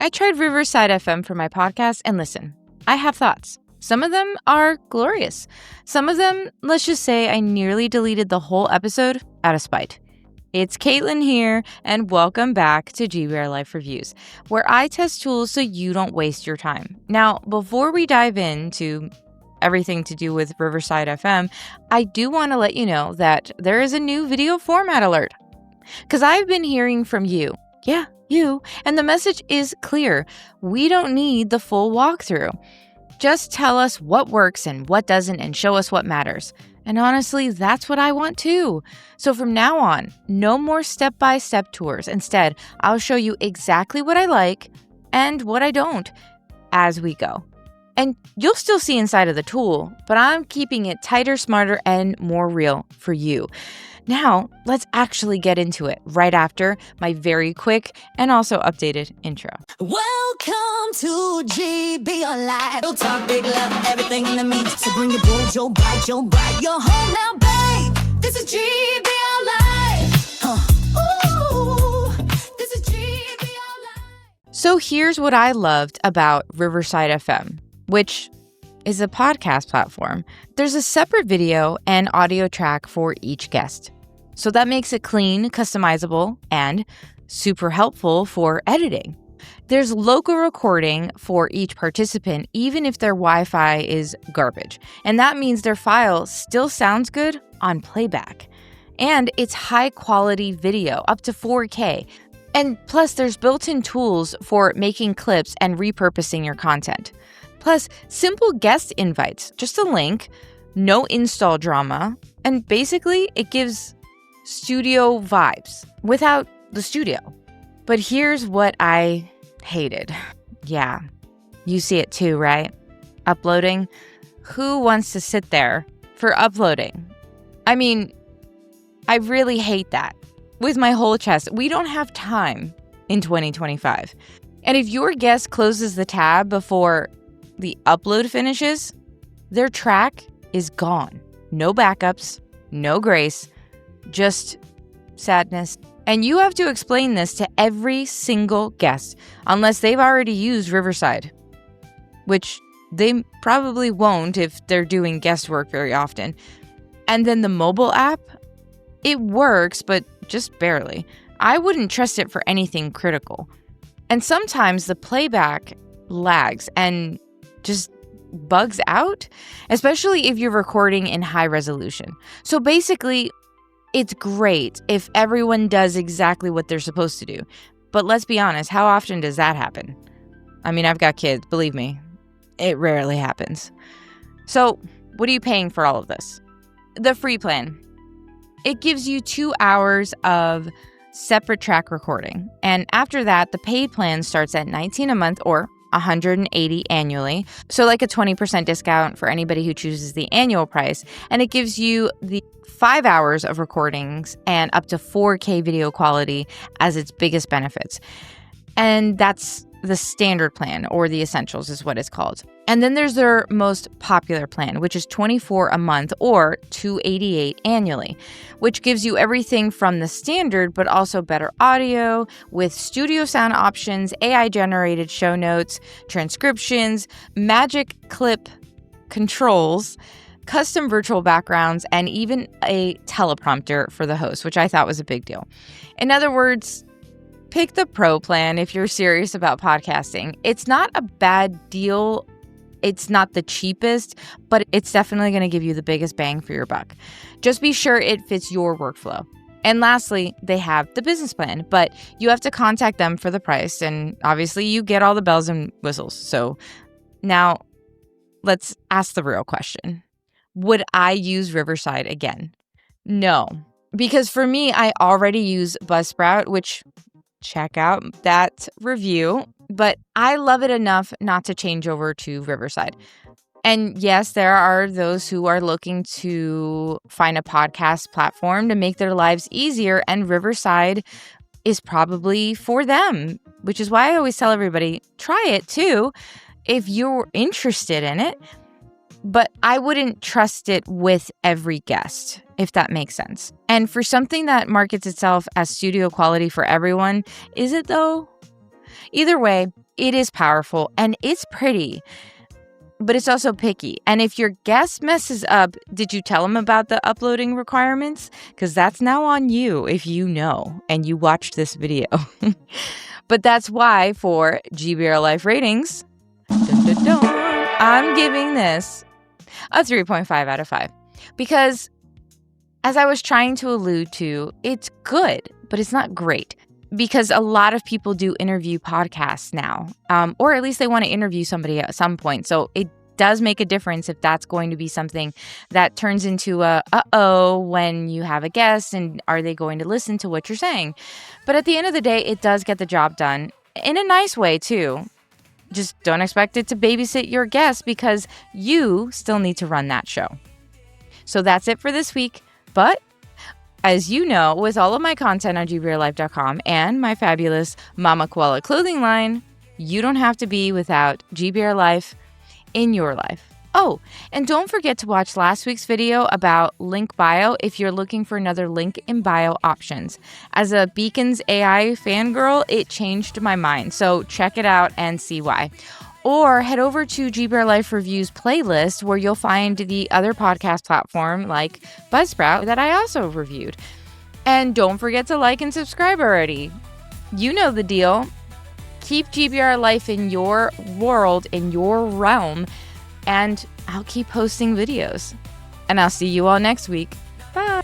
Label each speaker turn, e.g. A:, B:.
A: I tried Riverside FM for my podcast, and listen, I have thoughts. Some of them are glorious. Some of them, let's just say I nearly deleted the whole episode out of spite. It's Caitlin here, and welcome back to GBRLIFE Reviews, where I test tools so you don't waste your time. Now, before we dive into everything to do with Riverside FM, I do want to let you know that there is a new video format alert. Because I've been hearing from you. Yeah, you. And the message is clear. We don't need the full walkthrough. Just tell us what works and what doesn't and show us what matters. And honestly, that's what I want too. So from now on, no more step-by-step tours. Instead, I'll show you exactly what I like and what I don't as we go. And you'll still see inside of the tool, but I'm keeping it tighter, smarter, and more real for you. Now, let's actually get into it right after my very quick and also updated intro.
B: Welcome to GBRLIFE. We'll talk big love, everything in the mix. So bring your boys, your bite, your bright. You're home now, babe. This is GBRLIFE. Ooh, this is GBRLIFE.
A: So here's what I loved about Riverside FM, which is a podcast platform. There's a separate video and audio track for each guest. So that makes it clean, customizable, and super helpful for editing. There's local recording for each participant, even if their Wi-Fi is garbage. And that means their file still sounds good on playback. And it's high quality video, up to 4K. And plus, there's built-in tools for making clips and repurposing your content. Plus, simple guest invites, just a link, no install drama, and basically it gives studio vibes without the studio. But here's what I hated. Yeah, you see it too, right? Uploading. Who wants to sit there for uploading? I mean, I really hate that. With my whole chest, we don't have time in 2025. And if your guest closes the tab before the upload finishes, their track is gone. No backups, no grace, just sadness. And you have to explain this to every single guest, unless they've already used Riverside, which they probably won't if they're doing guest work very often. And then the mobile app, it works, but just barely. I wouldn't trust it for anything critical. And sometimes the playback lags and just bugs out, especially if you're recording in high resolution. So basically, it's great if everyone does exactly what they're supposed to do. But let's be honest, how often does that happen? I mean, I've got kids, believe me, it rarely happens. So what are you paying for all of this? The free plan. It gives you 2 hours of separate track recording. And after that, the paid plan starts at $19 a month or $180 annually. So like a 20% discount for anybody who chooses the annual price. And it gives you the 5 hours of recordings and up to 4K video quality as its biggest benefits. And that's the standard plan, or the essentials is what it's called. And then there's their most popular plan, which is $24 a month or $288 annually, which gives you everything from the standard, but also better audio with studio sound options, AI-generated show notes, transcriptions, magic clip controls, custom virtual backgrounds, and even a teleprompter for the host, which I thought was a big deal. In other words, pick the pro plan if you're serious about podcasting. It's not a bad deal. It's not the cheapest, but it's definitely going to give you the biggest bang for your buck. Just be sure it fits your workflow. And lastly, they have the business plan, but you have to contact them for the price. And obviously you get all the bells and whistles. So now let's ask the real question. Would I use Riverside again? No, because for me, I already use Buzzsprout, which check out that review, but I love it enough not to change over to Riverside. And yes, there are those who are looking to find a podcast platform to make their lives easier, and Riverside is probably for them, which is why I always tell everybody, try it too if you're interested in it. But I wouldn't trust it with every guest, if that makes sense. And for something that markets itself as studio quality for everyone, is it though? Either way, it is powerful and it's pretty, but it's also picky. And if your guest messes up, did you tell them about the uploading requirements? Because that's now on you if you know and you watched this video. But that's why for GBRLIFE ratings, I'm giving this a 3.5 out of 5. Because as I was trying to allude to, it's good, but it's not great. Because a lot of people do interview podcasts now, or at least they want to interview somebody at some point. So it does make a difference if that's going to be something that turns into a uh-oh when you have a guest, and are they going to listen to what you're saying? But at the end of the day, it does get the job done in a nice way too. Just don't expect it to babysit your guest because you still need to run that show. So that's it for this week. But as you know, with all of my content on GBRLife.com and my fabulous Mama Koala clothing line, you don't have to be without GBRLife in your life. Oh, and don't forget to watch last week's video about link bio if you're looking for another link in bio options. As a Beacons AI fangirl, it changed my mind, so check it out and see why. Or head over to GBRLife Reviews playlist where you'll find the other podcast platform like Buzzsprout that I also reviewed. And don't forget to like and subscribe already. You know the deal. Keep GBRLife in your world, in your realm, and I'll keep posting videos. And I'll see you all next week. Bye.